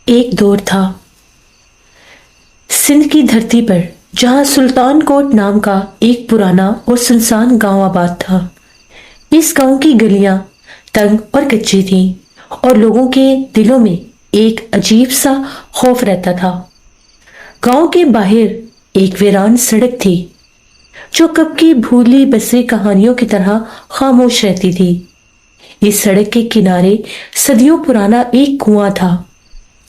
ایک دور تھا سندھ کی دھرتی پر جہاں سلطان کوٹ نام کا ایک پرانا اور سنسان گاؤں آباد تھا۔ اس گاؤں کی گلیاں تنگ اور کچی تھیں اور لوگوں کے دلوں میں ایک عجیب سا خوف رہتا تھا۔ گاؤں کے باہر ایک ویران سڑک تھی جو کب کی بھولی بسے کہانیوں کی طرح خاموش رہتی تھی۔ اس سڑک کے کنارے صدیوں پرانا ایک کنواں تھا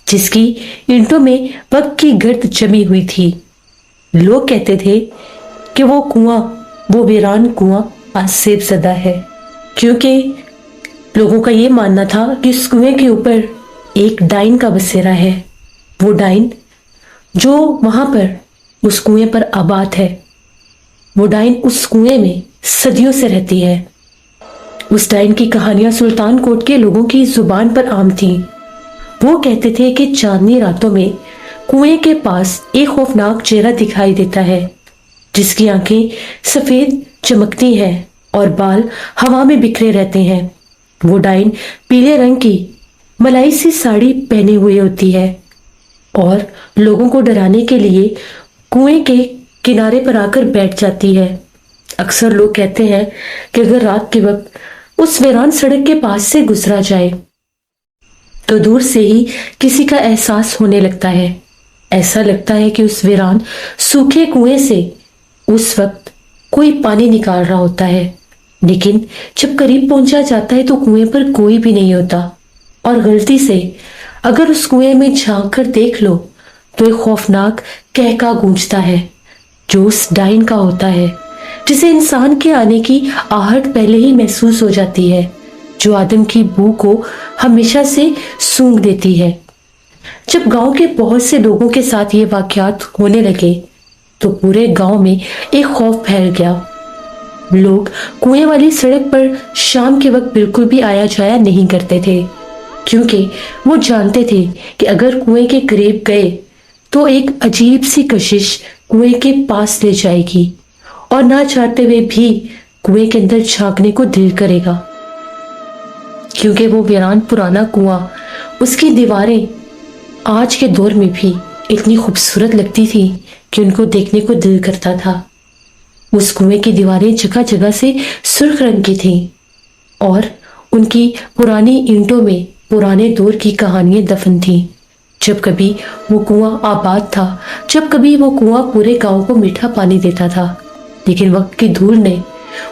جس کی اینٹوں میں وقت کی گرد جمی ہوئی تھی۔ لوگ کہتے تھے کہ وہ ویران کنواں آج سیب زدہ ہے، کیونکہ لوگوں کا یہ ماننا تھا کہ اس کنویں کے اوپر ایک ڈائن کا بسیرا ہے۔ وہ ڈائن جو وہاں پر اس کنویں پر آباد ہے، وہ ڈائن اس کنویں میں صدیوں سے رہتی ہے۔ اس ڈائن کی کہانیاں سلطان کوٹ کے لوگوں کی زبان پر عام تھیں۔ وہ کہتے تھے کہ چاندنی راتوں میں کنویں کے پاس ایک خوفناک چہرہ دکھائی دیتا ہے جس کی آنکھیں سفید چمکتی ہیں اور بال ہوا میں بکھرے رہتے ہیں۔ وہ ڈائن پیلے رنگ کی ملائی سی ساڑی پہنے ہوئے ہوتی ہے اور لوگوں کو ڈرانے کے لیے کنویں کے کنارے پر آ کر بیٹھ جاتی ہے۔ اکثر لوگ کہتے ہیں کہ اگر رات کے وقت اس ویران سڑک کے پاس سے گزرا جائے تو دور سے ہی کسی کا احساس ہونے لگتا ہے۔ ایسا لگتا ہے کہ اس ویران سوکھے کنویں سے اس وقت کوئی پانی نکال رہا ہوتا ہے، لیکن جب قریب پہنچا جاتا ہے تو کنویں پر کوئی بھی نہیں ہوتا، اور غلطی سے اگر اس کنویں میں جھانک کر دیکھ لو تو ایک خوفناک کہکا گونجتا ہے جو اس ڈائن کا ہوتا ہے، جسے انسان کے آنے کی آہٹ پہلے ہی محسوس ہو جاتی ہے، جو آدم کی بو کو ہمیشہ سے سونگھ دیتی ہے۔ جب گاؤں کے بہت سے لوگوں کے ساتھ یہ واقعات ہونے لگے تو پورے گاؤں میں ایک خوف پھیل گیا۔ لوگ کنویں والی سڑک پر شام کے وقت بالکل بھی آیا جایا نہیں کرتے تھے، کیونکہ وہ جانتے تھے کہ اگر کنویں کے قریب گئے تو ایک عجیب سی کشش کنویں کے پاس لے جائے گی اور نہ چاہتے ہوئے بھی کنویں کے اندر جھانکنے کو دل کرے گا، کیونکہ وہ ویران پرانا کنواں، اس کی دیواریں آج کے دور میں بھی اتنی خوبصورت لگتی تھی کہ ان کو دیکھنے کو دل کرتا تھا۔ اس کنویں کی دیواریں جگہ جگہ سے سرخ رنگ کی تھیں اور ان کی پرانی اینٹوں میں پرانے دور کی کہانیاں دفن تھیں۔ جب کبھی وہ کنواں آباد تھا، جب کبھی وہ کنواں پورے گاؤں کو میٹھا پانی دیتا تھا، لیکن وقت کی دھول نے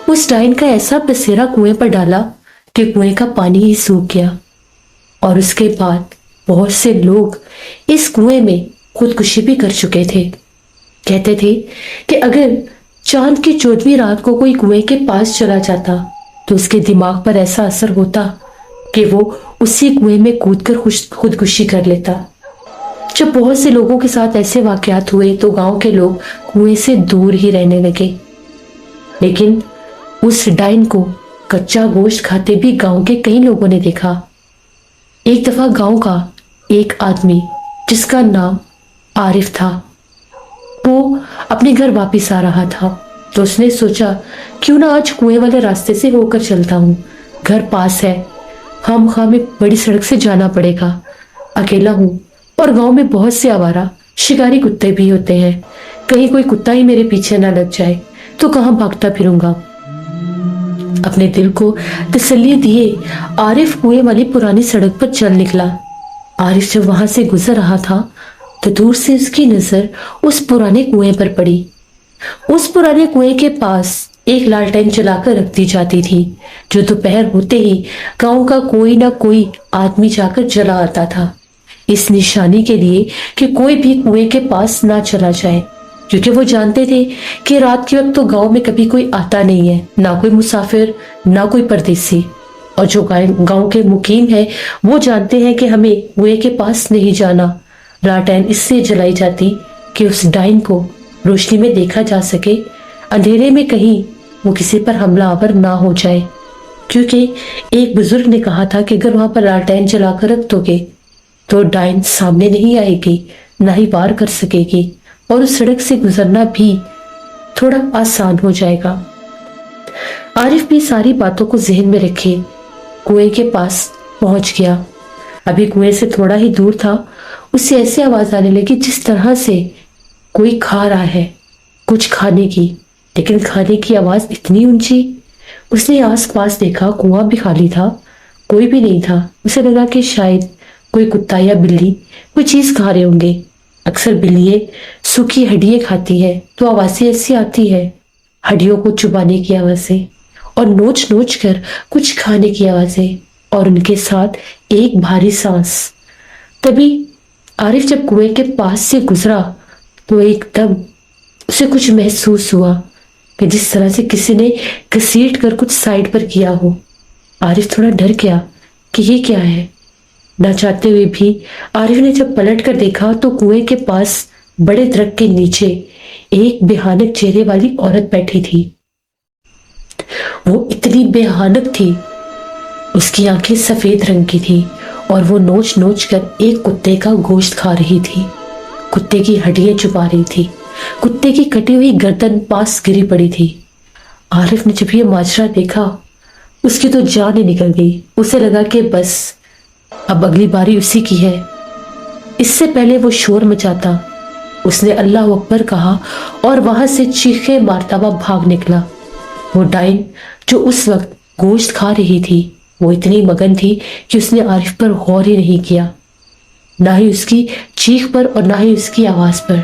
اس ڈائن کا ایسا بسیرا کنویں پر ڈالا کہ کنویں کا پانی ہی سوکھ گیا، اور اس کے بعد بہت سے لوگ اس کنویں میں خودکشی بھی کر چکے تھے۔ کہتے تھے کہ اگر چاند کی 14ویں رات کو کوئی کنویں کے پاس چلا جاتا تو اس کے دماغ پر ایسا اثر ہوتا کہ وہ اسی کنویں میں کود کر خودکشی کر لیتا۔ جب بہت سے لوگوں کے ساتھ ایسے واقعات ہوئے تو گاؤں کے لوگ کنویں سے دور ہی رہنے لگے، لیکن اس ڈائن کو کچا گوشت کھاتے بھی گاؤں کے کئی لوگوں نے دیکھا۔ ایک دفعہ گاؤں کا ایک آدمی جس کا نام عارف تھا، وہ اپنے گھر واپس آ رہا تھا تو اس نے سوچا کیوں نہ آج کنویں والے راستے سے ہو کر چلتا ہوں، گھر پاس ہے، خام خواہ میں بڑی سڑک سے جانا پڑے گا، اکیلا ہوں اور گاؤں میں بہت سے آوارہ شکاری کتے بھی ہوتے ہیں، کہیں کوئی کتا ہی میرے پیچھے نہ لگ جائے تو کہاں بھاگتا پھروں گا۔ اپنے دل کو تسلی دیے عارف کنویں والی پرانی سڑک پر چل نکلا۔ عارف جب وہاں سے گزر رہا تھا تو دور سے اس کی نظر اس پرانے کنویں پر پڑی۔ اس پرانے کنویں کے پاس ایک لالٹین جلا کر رکھ دی جاتی تھی جو دوپہر ہوتے ہی گاؤں کا کوئی نہ کوئی آدمی جا کر جلا آتا تھا، اس نشانی کے لیے کہ کوئی بھی کنویں کے پاس نہ چلا جائے، کیونکہ وہ جانتے تھے کہ رات کے وقت تو گاؤں میں کبھی کوئی آتا نہیں ہے، نہ کوئی مسافر نہ کوئی پردیسی، اور جو گاؤں کے مقیم ہیں وہ جانتے ہیں کہ ہمیں کنویں کے پاس نہیں جانا۔ لالٹین اس سے جلائی جاتی کہ اس ڈائن کو روشنی میں دیکھا جا سکے، اندھیرے میں کہیں وہ کسی پر حملہ آور نہ ہو جائے، کیونکہ ایک بزرگ نے کہا تھا کہ اگر وہاں پر لالٹین جلا کر رکھ دو گے تو ڈائن سامنے نہیں آئے گی، نہ ہی وار کر سکے گی، اور اس سڑک سے گزرنا بھی تھوڑا آسان ہو جائے گا۔ आरिफ भी सारी बातों को जहन में रखे कुएं के पास पहुंच गया। अभी कुएं से थोड़ा ही दूर था, उससे ऐसी आवाज आने लगी जिस तरह से कोई खा रहा है कुछ खाने की, लेकिन खाने की आवाज इतनी ऊंची। उसने आस पास देखा, कुआं भी खाली था, कोई भी नहीं था। उसे लगा कि शायद कोई कुत्ता या बिल्ली कोई चीज खा रहे होंगे। अक्सर बिल्लियां सूखी हड्डियां खाती है तो आवाजें ऐसी आती है, हड्डियों को चुबाने की आवाजें और नोच नोच कर कुछ खाने की आवाजें, और उनके साथ एक भारी सांस। तभी आरिफ जब कुएं के पास से गुजरा तो एकदम उसे कुछ महसूस हुआ कि जिस तरह से किसी ने घसीट कर कुछ साइड पर किया हो। आरिफ थोड़ा डर गया कि ये क्या है। ना चाहते हुए भी आरिफ ने जब पलट कर देखा तो कुएं के पास बड़े दरख्त के नीचे एक भयानक चेहरे वाली औरत बैठी थी। वो इतनी भयानक थी, उसकी आंखें सफेद रंग की थी और वो नोच नोच कर एक कुत्ते का गोश्त खा रही थी। कुत्ते की हड्डियां चुबा रही थी, कुत्ते की कटी हुई गर्दन पास गिरी पड़ी थी। आरिफ ने जब ये माजरा देखा उसकी तो जान ही निकल गई। उसे लगा कि बस अब अगली बारी उसी की है। इससे पहले वो शोर मचाता, उसने अल्लाह अकबर कहा और वहां से चीखे मारता हुआ भाग निकला। वो डाइन जो उस वक्त गोश्त खा रही थी वो इतनी मगन थी कि उसने आरिफ पर गौर ही नहीं किया, ना ही उसकी चीख पर और ना ही उसकी आवाज पर।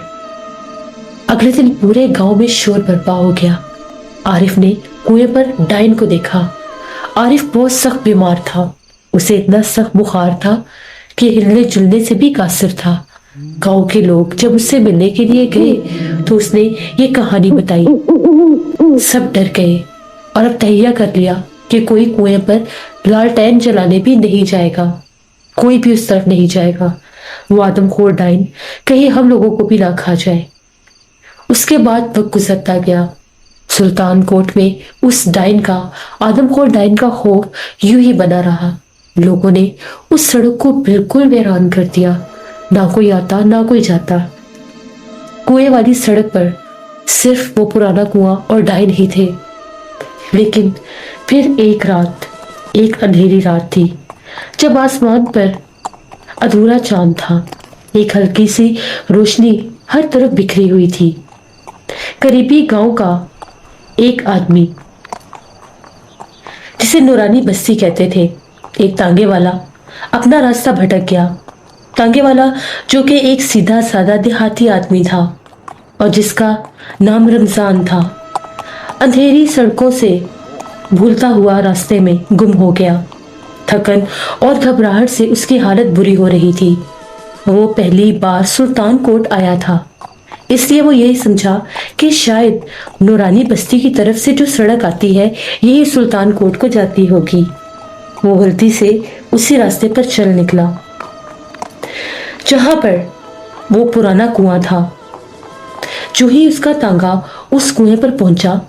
अगले दिन पूरे गांव में शोर बर्पा हो गया। आरिफ ने कुएं पर डाइन को देखा। आरिफ बहुत सख्त बीमार था, उसे इतना सख्त बुखार था कि हिलने जुलने से भी कासिर था। गांव के लोग जब उससे मिलने के लिए गए तो उसने ये कहानी बताई। सब डर गए और अब तैयार कर लिया कि कोई कुएं पर लालटेन जलाने भी नहीं जाएगा, कोई भी उस तरफ नहीं जाएगा। वो आदमखोर डाइन कहीं हम लोगों को भी ना खा जाए। उसके बाद वक्त गुजरता गया। सुल्तान कोट में उस डाइन का, आदमखोर डाइन का खौफ यूं ही बना रहा। लोगों ने उस सड़क को बिल्कुल वीरान कर दिया, ना कोई आता ना कोई जाता। कुएं वाली सड़क पर सिर्फ वो पुराना कुआं और डाइन ही थे। लेकिन फिर एक रात, एक अंधेरी रात थी जब आसमान पर अधूरा चांद था। एक हल्की सी रोशनी हर तरफ बिखरी हुई थी। करीबी गांव का एक आदमी, जिसे नूरानी बस्ती कहते थे, एक तांगे वाला, अपना रास्ता भटक गया। तांगे वाला जो कि एक सीधा साधा देहाती आदमी था और जिसका नाम रमजान था, अंधेरी सड़कों से भूलता हुआ रास्ते में गुम हो गया। थकन और घबराहट से उसकी हालत बुरी हो रही थी। वो पहली बार सुल्तान कोट आया था, इसलिए वो यही समझा कि शायद नूरानी बस्ती की तरफ से जो सड़क आती है यही सुल्तान कोट को जाती होगी। वो गलती से उसी रास्ते पर चल निकला जहां पर वो पुराना कुआं था। जो ही उसका तांगा उस कुएं पर पहुंचा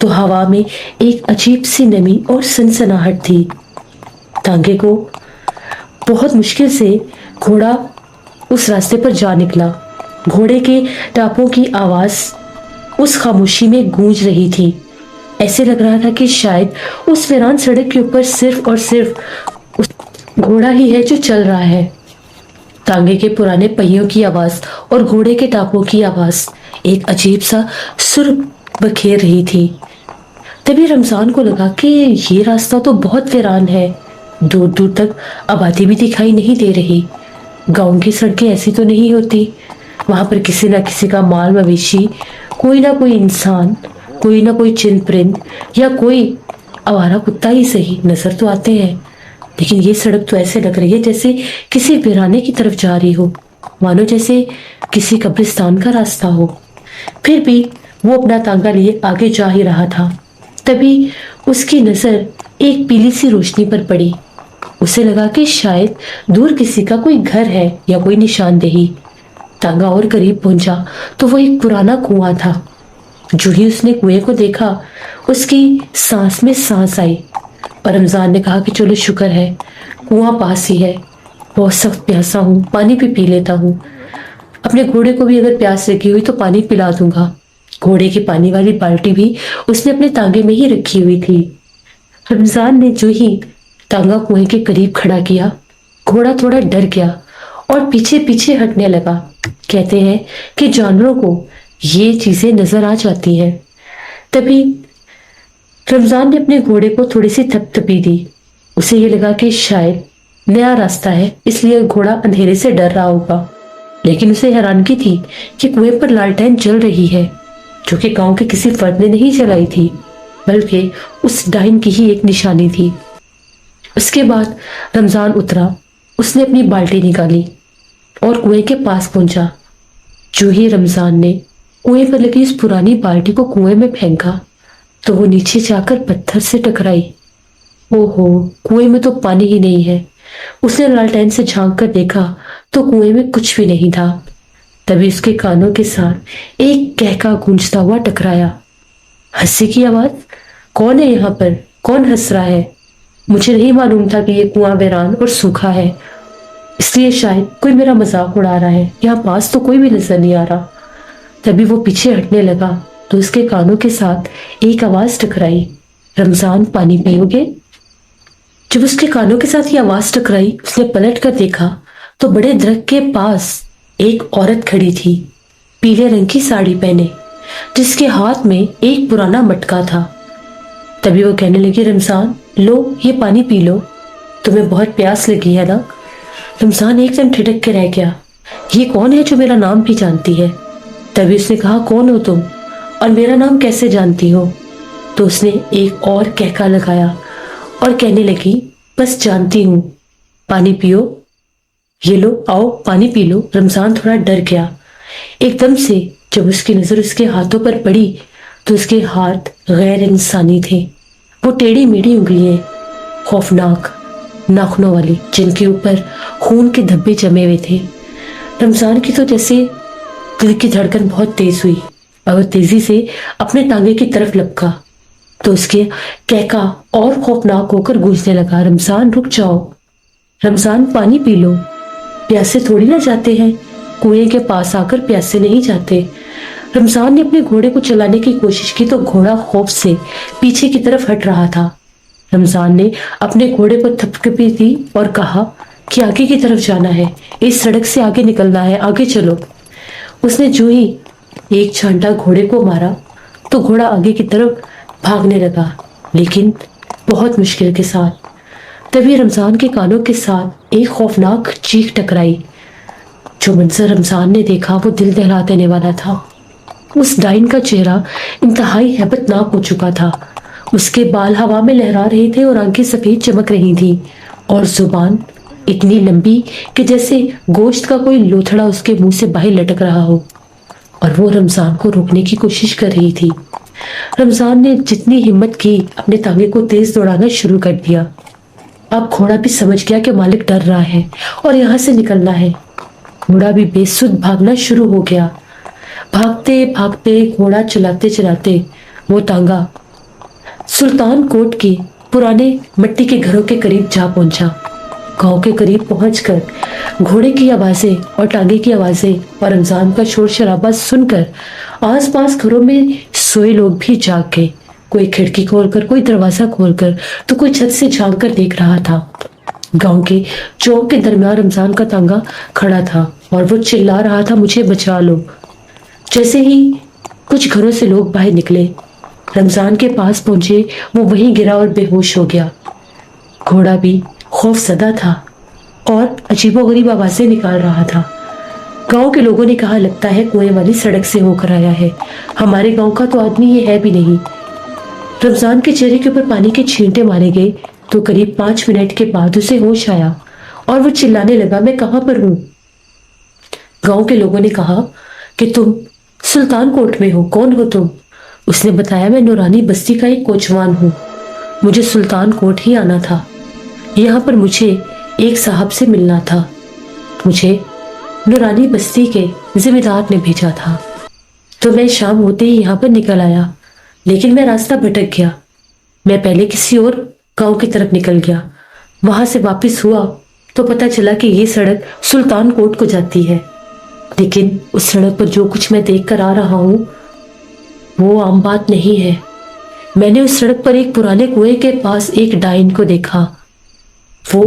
तो हवा में एक अजीब सी नमी और सनसनाहट थी। तांगे को बहुत मुश्किल से घोड़ा उस रास्ते पर जा निकला। घोड़े के टापों की आवाज उस खामोशी में गूंज रही थी। ऐसे लग रहा था कि शायद उस वीरान सड़क के ऊपर सिर्फ और सिर्फ उस घोड़ा ही है जो चल रहा है। तांगे के पुराने पहियों की आवाज और घोड़े के टापों की आवाज एक अजीब सा सुर बखेर रही थी। तभी रमजान को लगा कि ये रास्ता तो बहुत वीरान है, दूर दूर तक आबादी भी दिखाई नहीं दे रही। गांव की सड़कें ऐसी तो नहीं होती, वहां पर किसी ना किसी का माल मवेशी, कोई ना कोई इंसान, कोई ना कोई चिन परिंद या कोई आवारा कुत्ता ही सही नजर तो आते हैं। लेकिन ये सड़क तो ऐसे लग रही है जैसे किसी वीराने की तरफ जा रही हो, मानो जैसे किसी कब्रिस्तान का रास्ता हो। फिर भी वो अपना तांगा लिए आगे जा ही रहा था। तभी उसकी नजर एक पीली सी रोशनी पर पड़ी। उसे लगा कि शायद दूर किसी का कोई घर है या कोई निशानदेही। तांगा और करीब पहुंचा तो वो एक पुराना कुआं था। जो ही उसने कुएं को देखा उसकी सांस में सांस आई और रमजान ने कहा कि चलो शुक्र है कुआं पास ही है, बहुत सख्त प्यासा हूँ, पानी भी पी लेता हूँ। अपने घोड़े को भी अगर प्यास लगी हुई तो पानी पिला दूंगा। घोड़े की पानी वाली बाल्टी भी उसने अपने तांगे में ही रखी हुई थी। रमजान ने जो ही तांगा कुएं के करीब खड़ा किया, घोड़ा थोड़ा डर गया और पीछे पीछे हटने लगा। कहते हैं कि जानवरों को ये चीजें नजर आ जाती हैं। तभी रमजान ने अपने घोड़े को थोड़ी सी थपथपी दी। उसे ये लगा कि शायद नया रास्ता है, इसलिए घोड़ा अंधेरे से डर रहा होगा। लेकिन उसे हैरानगी थी कि कुएं पर लालटेन जल रही है, जो कि गांव के किसी फर्द ने नहीं जलाई थी, बल्कि उस डाइन की ही एक निशानी थी। उसके बाद रमजान उतरा। उसने अपनी बाल्टी निकाली और कुएं के पास पहुंचा। जो ही रमजान ने कुएं पर लगी उस पुरानी बाल्टी को कुएं में फेंका तो वो नीचे जाकर पत्थर से टकराई। ओहो, कुएं में तो पानी ही नहीं है। उसने लालटेन से झांक कर देखा तो कुएं में कुछ भी नहीं था। तभी उसके कानों के साथ एक कहका गूंजता हुआ टकराया। हंसी की आवाज। कौन है यहाँ पर? कौन हंस रहा है? मुझे नहीं मालूम था कि ये कुआं वीरान और सूखा है, इसलिए शायद कोई मेरा मजाक उड़ा रहा है। यहाँ पास तो कोई भी नजर नहीं आ रहा। तभी वो पीछे हटने लगा तो उसके कानों के साथ एक आवाज टकराई। रमजान, पानी पियोगे? जब उसके कानों के साथ ये आवाज टकराई, उसने पलट कर देखा तो बड़े दरख्त के पास एक औरत खड़ी थी, पीले रंग की साड़ी पहने, जिसके हाथ में एक पुराना मटका था। तभी वो कहने लगी, रमजान लो, ये पानी पी लो, तुम्हें बहुत प्यास लगी है ना? रमजान एकदम ठिठक के रह गया। ये कौन है जो मेरा नाम भी जानती है? तभी उसने कहा, कौन हो तुम और मेरा नाम कैसे जानती हो? तो उसने एक और कहका लगाया और कहने लगी, बस जानती हूँ, पानी पियो, ये लो, आओ पानी पी लो। रमजान थोड़ा डर गया। एकदम से जब उसकी नजर उसके हाथों पर पड़ी तो उसके हाथ गैर इंसानी थे। वो टेढ़ी मेढ़ी उंगलियां, खौफनाक नाखूनों वाली, जिनके ऊपर खून के धब्बे जमे हुए थे। रमजान की तो जैसे दिल की धड़कन बहुत तेज हुई और वो तेजी से अपने टांगे की तरफ लपका तो उसके कहका और खौफनाक होकर गूंजने लगा, रमजान रुक जाओ, रमजान पानी पी लो, प्यासे थोड़ी ना जाते हैं, कुएं के पास आकर प्यासे नहीं जाते। रमजान ने अपने घोड़े को चलाने की कोशिश की तो घोड़ा खौफ से पीछे की तरफ हट रहा था। रमजान ने अपने घोड़े पर थपथपी दी और कहा कि आगे की तरफ जाना है, इस सड़क से आगे निकलना है, आगे चलो। उसने जो ही एक छांटा घोड़े को मारा तो घोड़ा आगे की तरफ भागने लगा, लेकिन बहुत मुश्किल के साथ। तभी रमजान के कानों के साथ एक खौफनाक चीख टकराई। जो मंजर रमजान ने देखा वो दिल दहला देने वाला था। उस डाइन का चेहरा इंतहाई हैबतनाक हो चुका था। उसके बाल हवा में लहरा रहे थे और आंखें सफेद चमक रही थी और जुबान इतनी लंबी कि जैसे गोश्त का कोई लोथड़ा उसके मुंह से बाहर लटक रहा हो और वो रमजान को रोकने की कोशिश कर रही थी। रमजान ने जितनी हिम्मत की अपने तांगे को तेज दौड़ाना शुरू कर दिया। अब घोड़ा भी समझ गया कि मालिक डर रहा है और यहाँ से निकलना है। घोड़ा भी बेसुध भागना शुरू हो गया। भागते भागते घोड़ा चलाते चलाते वो तांगा सुल्तान कोट के पुराने मिट्टी के घरों के करीब जा पहुंचा। गांव के करीब पहुंचकर घोड़े की आवाजें और टांगे की आवाजें और रमजान का शोर शराबा सुनकर आसपास घरों में सोए लोग भी जाग गए। कोई खिड़की खोलकर, कोई दरवाजा खोलकर तो कोई छत से झांक कर देख रहा था। गांव के चौक के दरमियान रमजान का तांगा खड़ा था और वो चिल्ला रहा था, मुझे बचा लो। जैसे ही कुछ घरों से लोग बाहर निकले, रमजान के पास पहुंचे, वो वहीं गिरा और बेहोश हो गया। घोड़ा भी खौफ ज़दा था और अजीबोगरीब आवाजें निकाल रहा था। गांव के लोगों ने कहा, लगता है कुएं वाली सड़क से होकर आया है, हमारे गांव का तो आदमी ये है भी नहीं। रमजान के चेहरे के ऊपर पानी के छींटे मारे गए तो करीब 5 मिनट के बाद उसे होश आया और वो चिल्लाने लगा, मैं कहाँ पर हूँ? गांव के लोगों ने कहा कि तुम सुल्तान कोट में हो, कौन हो तुम? उसने बताया, मैं नूरानी बस्ती का एक कोचवान हूँ, मुझे सुल्तान कोट ही आना था, यहाँ पर मुझे एक साहब से मिलना था, मुझे नूरानी बस्ती के जिम्मेदार ने भेजा था, तो मैं शाम होते ही यहाँ पर निकल आया, लेकिन मैं रास्ता भटक गया। मैं पहले किसी और गांव की तरफ निकल गया, वहां से वापस हुआ तो पता चला कि ये सड़क सुल्तान कोट को जाती है, लेकिन उस सड़क पर जो कुछ मैं देख कर आ रहा हूँ वो आम बात नहीं है। मैंने उस सड़क पर एक पुराने कुएं के पास एक डाइन को देखा। वो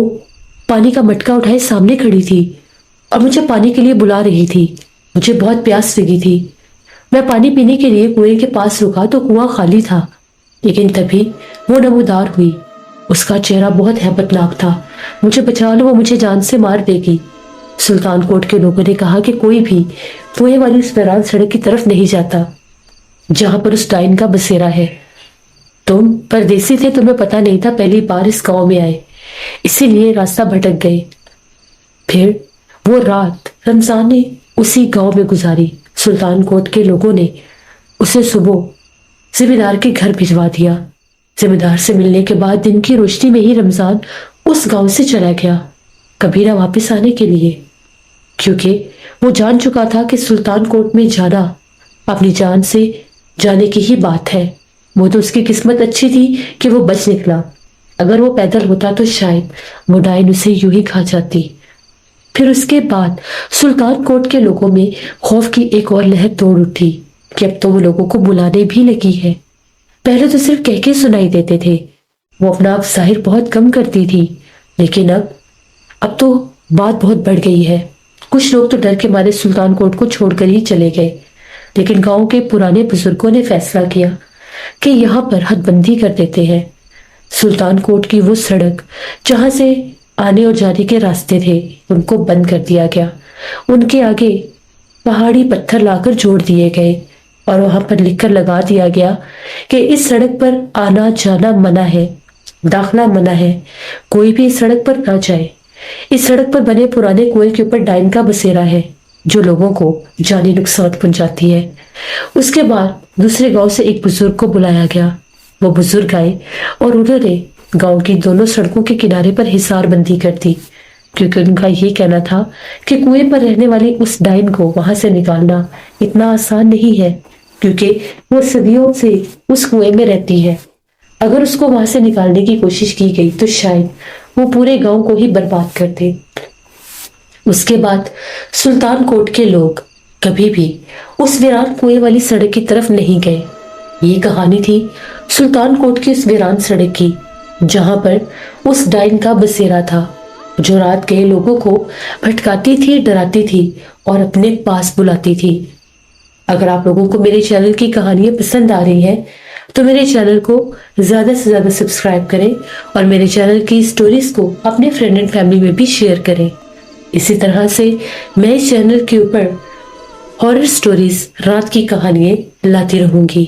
पानी का मटका उठाए सामने खड़ी थी और मुझे पानी के लिए बुला रही थी। मुझे बहुत प्यास लगी थी। मैं पानी पीने के लिए कुएं के पास रुका तो कुआं खाली था, लेकिन तभी वो नमूदार हुई। उसका चेहरा बहुत हैबतनाक था। मुझे बचा लो, वो मुझे जान से मार देगी। सुल्तान कोट के लोगों ने कहा कि कोई भी कुएं वाली उस वीरान सड़क की तरफ नहीं जाता जहां पर उस डाइन का बसेरा है। तुम परदेसी थे, तुम्हें पता नहीं था, पहली बार इस गांव में आए, इसीलिए रास्ता भटक गए। फिर वो रात रमजान ने उसी गांव में गुजारी। सुल्तान कोट के लोगों ने उसे सुबह जिम्मेदार के घर भिजवा दिया। जिम्मेदार से मिलने के बाद दिन की रोशनी में ही रमजान उस गांव से चला गया, कभी ना वापस आने के लिए, क्योंकि वो जान चुका था कि सुल्तान कोट में जाना अपनी जान से जाने की ही बात है। वो तो उसकी किस्मत अच्छी थी कि वो बच निकला। अगर वो पैदल होता तो शायद वो डाइन उसे यूं ही खा जाती। फिर उसके बाद सुल्तान कोट के लोगों में खौफ की एक और लहर दौड़ उठी कि अब तो वो लोगों को बुलाने भी लगी है। पहले तो सिर्फ कह के सुनाई देते थे, वो अपना आप जाहिर बहुत कम करती थी, लेकिन अब तो बात बहुत बढ़ गई है। कुछ लोग तो डर के मारे सुल्तान कोट को छोड़कर ही चले गए, लेकिन गांव के पुराने बुजुर्गों ने फैसला किया कि यहाँ पर हदबंदी कर देते हैं। सुल्तान कोट की वो सड़क जहां से आने और जाने के रास्ते थे, उनको बंद कर दिया गया। उनके आगे पहाड़ी पत्थर लाकर जोड़ दिए गए और वहां पर लिखकर लगा दिया गया कि इस सड़क पर आना जाना मना है, दाखला मना है, कोई भी इस सड़क पर ना जाए। इस सड़क पर बने पुराने कुएं के ऊपर डाइन का बसेरा है जो लोगों को जानी नुकसान पहुंचाती है। उसके बाद दूसरे गांव से एक बुजुर्ग को बुलाया गया। वो बुजुर्ग आए और उन्होंने गांव की दोनों सड़कों के किनारे पर हिसार बंदी कर दी, क्योंकि उनका ये कहना था कि कुएं पर रहने वाली उस डाइन को वहां से निकालना इतना आसान नहीं है, क्योंकि वो सदियों से उस कुएं में रहती है। अगर उसको वहां से निकालने की कोशिश की गई तो शायद वो पूरे गांव को ही बर्बाद कर दे। उसके बाद सुल्तान कोट के लोग कभी भी उस वीरान कुएं वाली सड़क की तरफ नहीं गए। ये कहानी थी सुल्तान कोट की उस वीरान सड़क की, जहां पर उस डाइन का बसेरा था, जो रात गए लोगों को भटकाती थी, डराती थी और अपने पास बुलाती थी। अगर आप लोगों को मेरे चैनल की कहानियां पसंद आ रही हैं तो मेरे चैनल को ज़्यादा से ज़्यादा सब्सक्राइब करें और मेरे चैनल की स्टोरीज को अपने फ्रेंड एंड फैमिली में भी शेयर करें। इसी तरह से मैं इस चैनल के ऊपर हॉरर स्टोरीज, रात की कहानियां लाती रहूंगी।